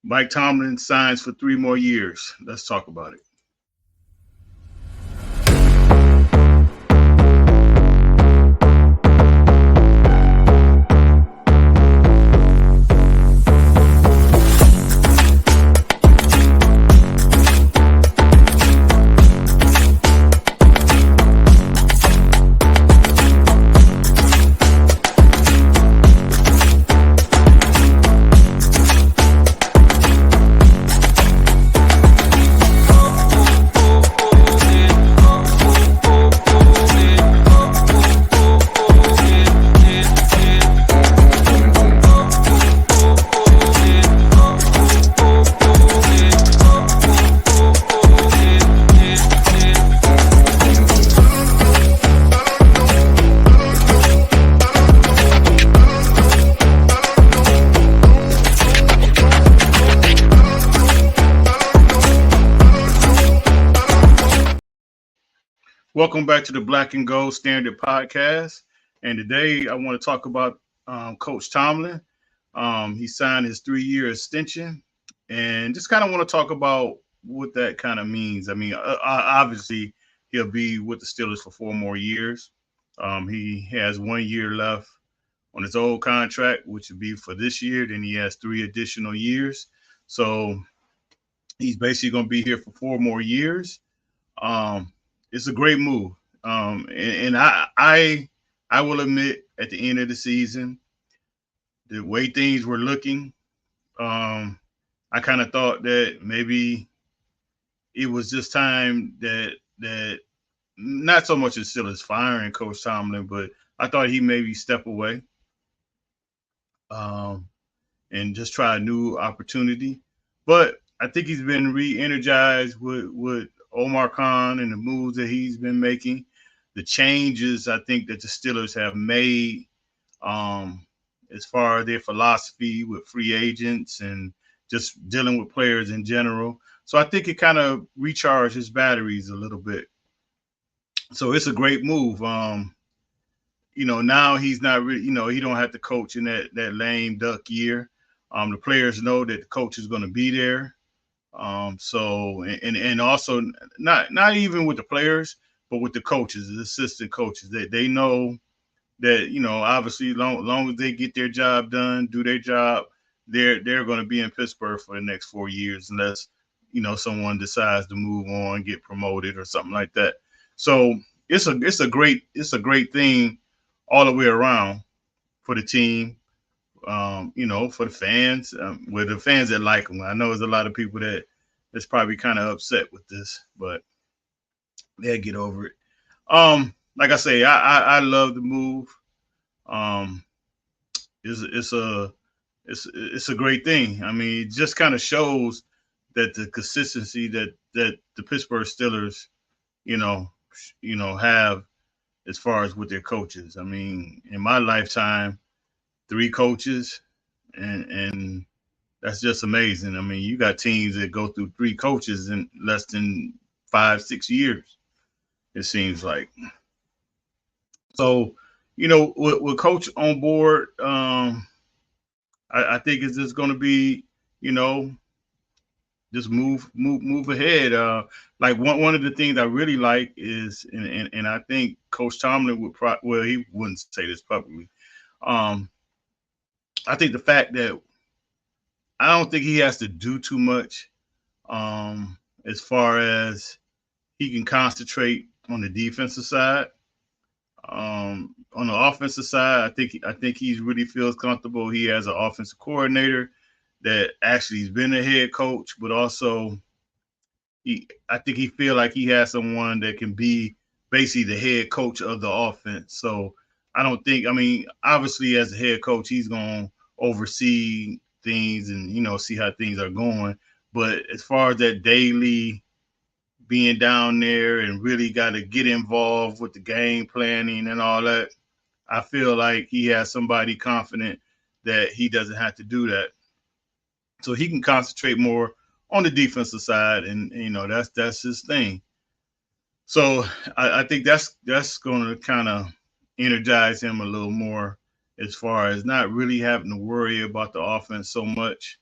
Mike Tomlin signs for 3 more years. Let's talk about it. Welcome back to the Black and Gold Standard Podcast. And today I want to talk about Coach Tomlin. He signed his 3 year extension and just kind of want to talk about what that kind of means. I mean, obviously, he'll be with the Steelers for 4 more years. He has 1 year left on his old contract, which would be for this year. Then he has 3 additional years. So he's basically going to be here for 4 more years. It's a great move. And I will admit at the end of the season, the way things were looking, I kind of thought that maybe it was just time that not so much as still as firing Coach Tomlin, but I thought he maybe step away um, and just try a new opportunity. But I think he's been re-energized with Omar Khan and the moves that he's been making, the changes I think that the Steelers have made um, as far as their philosophy with free agents and just dealing with players in general. So I think it kind of recharged his batteries a little bit. So it's a great move. Now he's not really, he don't have to coach in that lame duck year. The players know that the coach is going to be there. And also not even with the players, but with the coaches, the assistant coaches, they know that obviously long as they get their job done, do their job, they're going to be in Pittsburgh for the next 4 years unless someone decides to move on, get promoted or something like that. So it's a great thing all the way around for the team. For the fans, with the fans that like him. I know there's a lot of people that's probably kind of upset with this, but they'll get over it. Like I say, I love the move. Um, it's a great thing. I mean, it just kind of shows that the consistency that the Pittsburgh Steelers, you know, have as far as with their coaches. I mean, in my lifetime, 3 coaches, and that's just amazing. I mean, you got teams that go through 3 coaches in less than 5, 6 years. It seems like. So, with Coach on board, I think it's just going to be, you know, just move ahead. Like one of the things I really like is, and I think Coach Tomlin well, he wouldn't say this publicly. Um, I think the fact that I don't think he has to do too much as far as he can concentrate on the defensive side. On the offensive side, I think he really feels comfortable. He has an offensive coordinator that actually has been a head coach, but also I think he feel like he has someone that can be basically the head coach of the offense. So I don't think, I mean, obviously as a head coach, he's going to oversee things and see how things are going. But as far as that daily being down there and really got to get involved with the game planning and all that, I feel like he has somebody confident that he doesn't have to do that. So he can concentrate more on the defensive side, and that's his thing. So I think that's going to kind of energize him a little more as far as not really having to worry about the offense so much.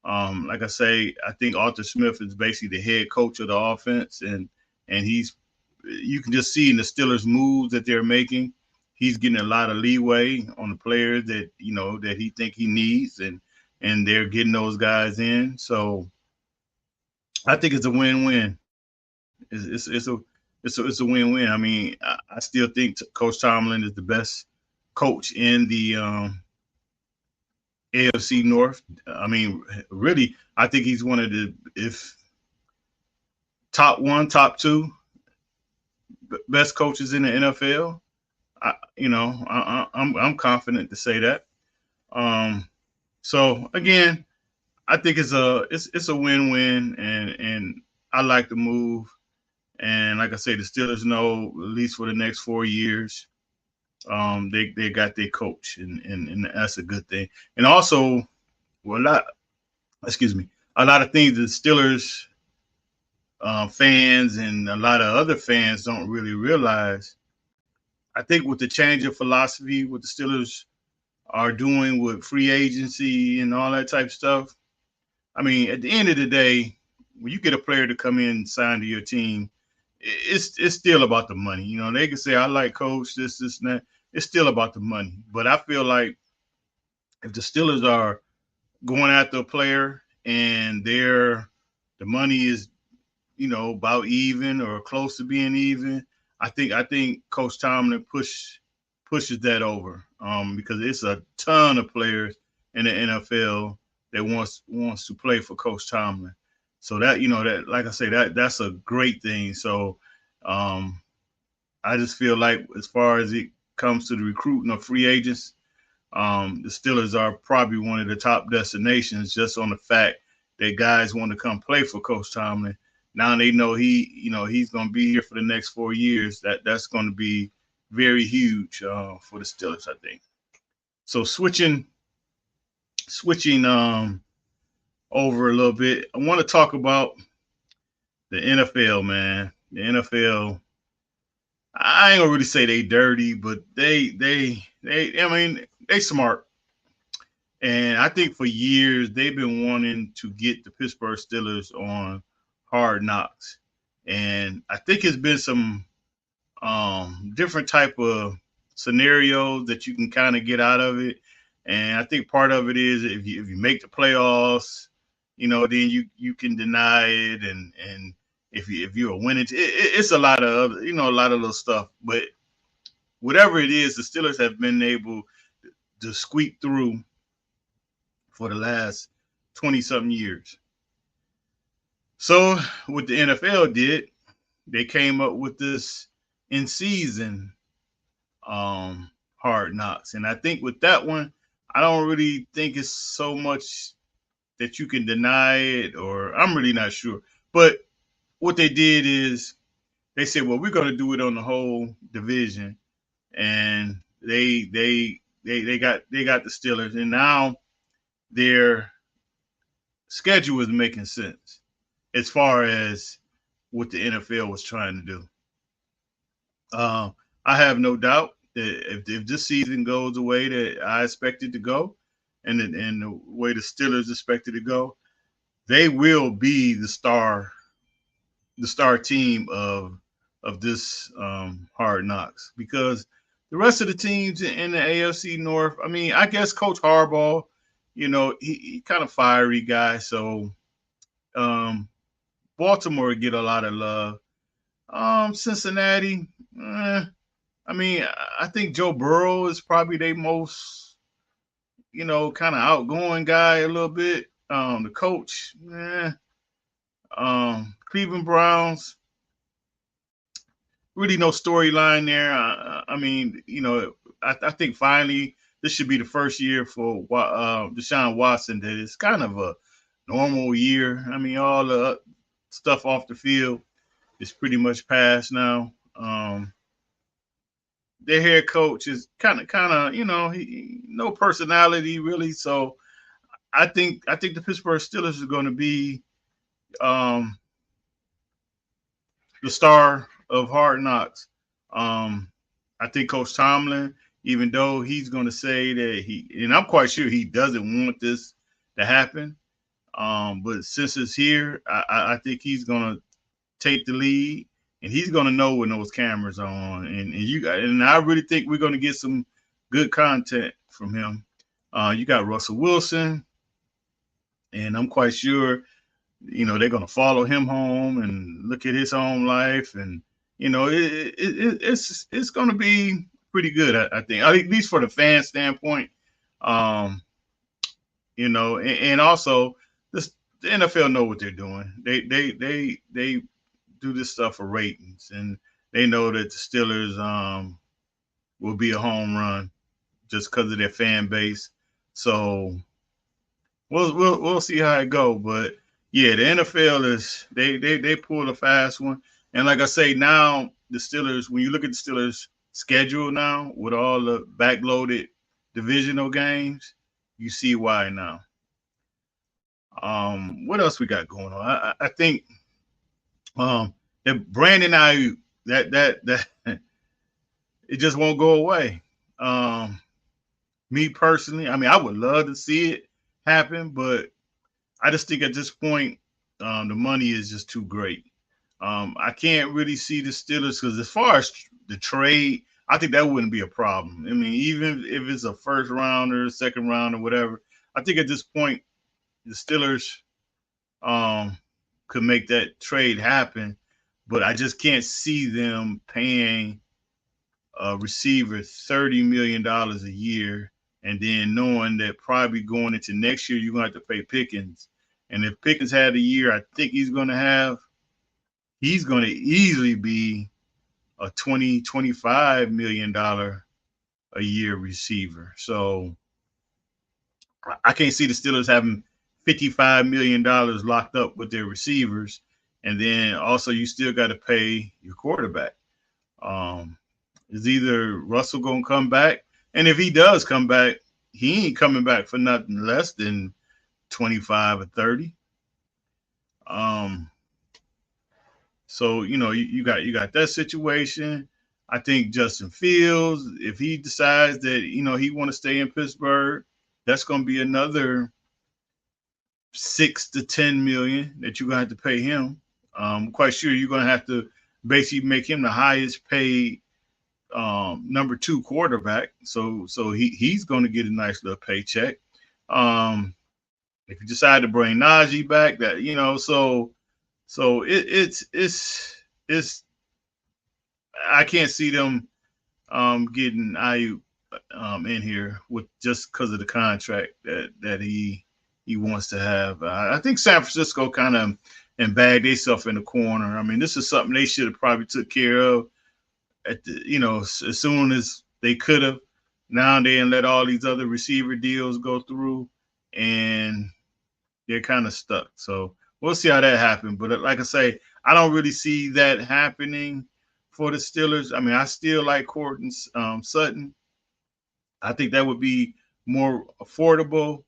Like I say, I think Arthur Smith is basically the head coach of the offense, and you can just see in the Steelers' moves that they're making, he's getting a lot of leeway on the players that that he think he needs, and they're getting those guys in. So I think it's a win-win. It's a win-win. I mean, I still think Coach Tomlin is the best coach in the AFC North. I mean, really, I think he's one of the if top one, top two best coaches in the NFL. I'm confident to say that. Um, so again, I think it's a win-win, and I like the move. And like I say, the Steelers know at least for the next 4 years, they got their coach, and that's a good thing. And also, well, a lot of things the Steelers fans and a lot of other fans don't really realize. I think with the change of philosophy, what the Steelers are doing with free agency and all that type of stuff. I mean, at the end of the day, when you get a player to come in and sign to your team, it's still about the money. They can say I like coach this and that. It's still about the money. But I feel like if the Steelers are going after a player and the money is about even or close to being even, I think Coach Tomlin pushes that over because it's a ton of players in the NFL that wants to play for Coach Tomlin. So that like I say, that's a great thing. So um, I just feel like as far as it comes to the recruiting of free agents, the Steelers are probably one of the top destinations just on the fact that guys want to come play for Coach Tomlin. Now they know he's going to be here for the next 4 years. That's going to be very huge for the Steelers, I think. So switching over a little bit, I want to talk about the NFL, man. The NFL. I ain't gonna really say they dirty, but I mean, they smart. And I think for years they've been wanting to get the Pittsburgh Steelers on Hard Knocks. And I think it's been some different type of scenarios that you can kind of get out of it. And I think part of it is if you make the playoffs, then you can deny it, and if you're a winning, it's a lot of other, a lot of little stuff. But whatever it is, the Steelers have been able to squeak through for the last 20 something years. So what the NFL did, they came up with this in season Hard Knocks, and I think with that one, I don't really think it's so much that you can deny it, or I'm really not sure. But what they did is they said, well, we're going to do it on the whole division, and they got the Steelers, and now their schedule is making sense as far as what the NFL was trying to do. I have no doubt that if this season goes the way that I expect it to go, and the way the Steelers expect it to go, they will be the star team of this Hard Knocks, because the rest of the teams in the AFC North, I mean, I guess Coach Harbaugh, he kind of fiery guy, so Baltimore get a lot of love. Cincinnati, I mean, I think Joe Burrow is probably their most, kind of outgoing guy a little bit. The coach, Cleveland Browns, really no storyline there. I mean, I think finally this should be the first year for Deshaun Watson that is kind of a normal year. I mean, all the stuff off the field is pretty much past now. Their head coach is kind of, he no personality really. So I think the Pittsburgh Steelers are going to be um, the star of Hard Knocks. I think Coach Tomlin, even though he's going to say that and I'm quite sure he doesn't want this to happen, But since it's here, I think he's gonna take the lead, and he's gonna know when those cameras are on. And I really think we're gonna get some good content from him. You got Russell Wilson, and I'm quite sure they're gonna follow him home and look at his home life, and it's gonna be pretty good. I think, at least for the fan standpoint. Um, and also the NFL know what they're doing. They do this stuff for ratings, and they know that the Steelers will be a home run just because of their fan base. So we'll see how it go. But yeah, the NFL is they pulled a fast one, and like I say, now the Steelers. When you look at the Steelers' schedule now with all the backloaded divisional games, you see why now. What else we got going on? I think that Brandon Ayuk, that it just won't go away. Me personally, I mean, I would love to see it happen, but I just think at this point, the money is just too great. I can't really see the Steelers because as far as the trade, I think that wouldn't be a problem. I mean, even if it's a first rounder, second round, or whatever, I think at this point the Steelers could make that trade happen, but I just can't see them paying a receiver $30 million a year, and then knowing that probably going into next year you're going to have to pay Pickens. And if Pickens had a year I think he's going to have, he's going to easily be a $20-25 million a year receiver. So I can't see the Steelers having $55 million locked up with their receivers. And then also you still got to pay your quarterback. Is either Russell going to come back? And if he does come back, he ain't coming back for nothing less than 25 or 30. So, you got that situation. I think Justin Fields, if he decides that, he want to stay in Pittsburgh, that's going to be another 6 to 10 million that you're going to have to pay him. I'm quite sure you're going to have to basically make him the highest paid number 2 quarterback. So he's going to get a nice little paycheck. If you decide to bring Najee back, that so it's I can't see them getting Ayuk in here with just because of the contract that he wants to have. I think San Francisco kind of bagged themselves in the corner. I mean, this is something they should have probably took care of at the as soon as they could have. Now they let all these other receiver deals go through, and they're kind of stuck. So we'll see how that happens. But like I say, I don't really see that happening for the Steelers. I mean, I still like Courtland Sutton. I think that would be more affordable.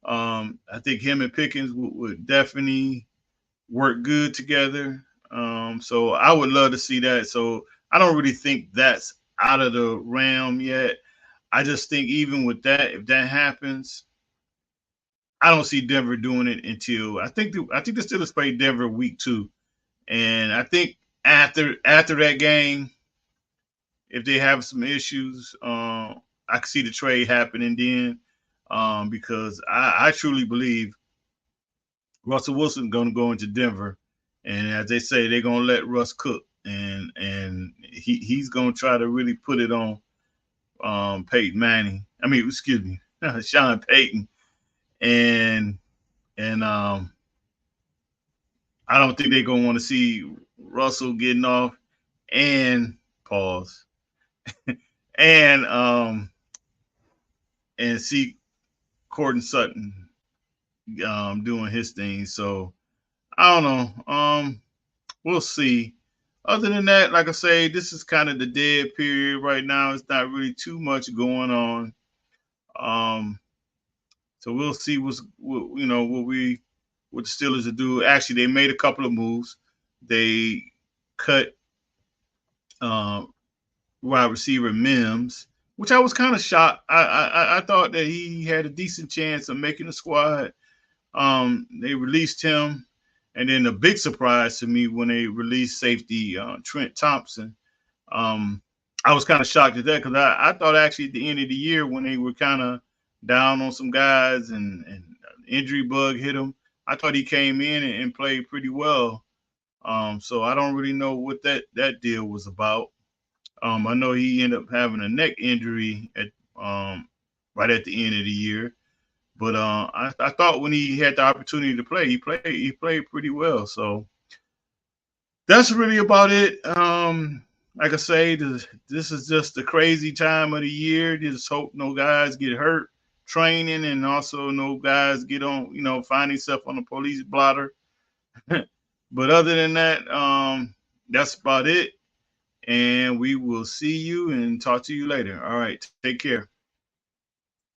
I think him and Pickens would definitely work good together. So I would love to see that. So I don't really think that's out of the realm yet. I just think even with that, if that happens, I don't see Denver doing it until I think the Steelers play Denver week 2, and I think after that game, if they have some issues, I can see the trade happening then, because I truly believe Russell Wilson's going to go into Denver, and as they say, they're going to let Russ cook, and he's going to try to really put it on Peyton Manning. I mean, excuse me, Sean Payton. And I don't think they're gonna want to see Russell getting off and pause and see Courtland Sutton doing his thing. So I don't know. We'll see. Other than that, like I say, this is kind of the dead period right now. It's not really too much going on. So we'll see what the Steelers will do. Actually, they made a couple of moves. They cut wide receiver Mims, which I was kind of shocked. I thought that he had a decent chance of making the squad, They released him, and then the big surprise to me when they released safety Trent Thompson. Um, I was kind of shocked at that because I thought actually at the end of the year when they were kind of down on some guys and injury bug hit him, I thought he came in and played pretty well. So I don't really know what that deal was about. I know he ended up having a neck injury at right at the end of the year, but I thought when he had the opportunity to play, he played pretty well. So that's really about it. Like I say, this is just the crazy time of the year. Just hope no guys get hurt training, and also no guys get on, find themselves on the police blotter. But other than that, that's about it. And we will see you and talk to you later. All right, take care.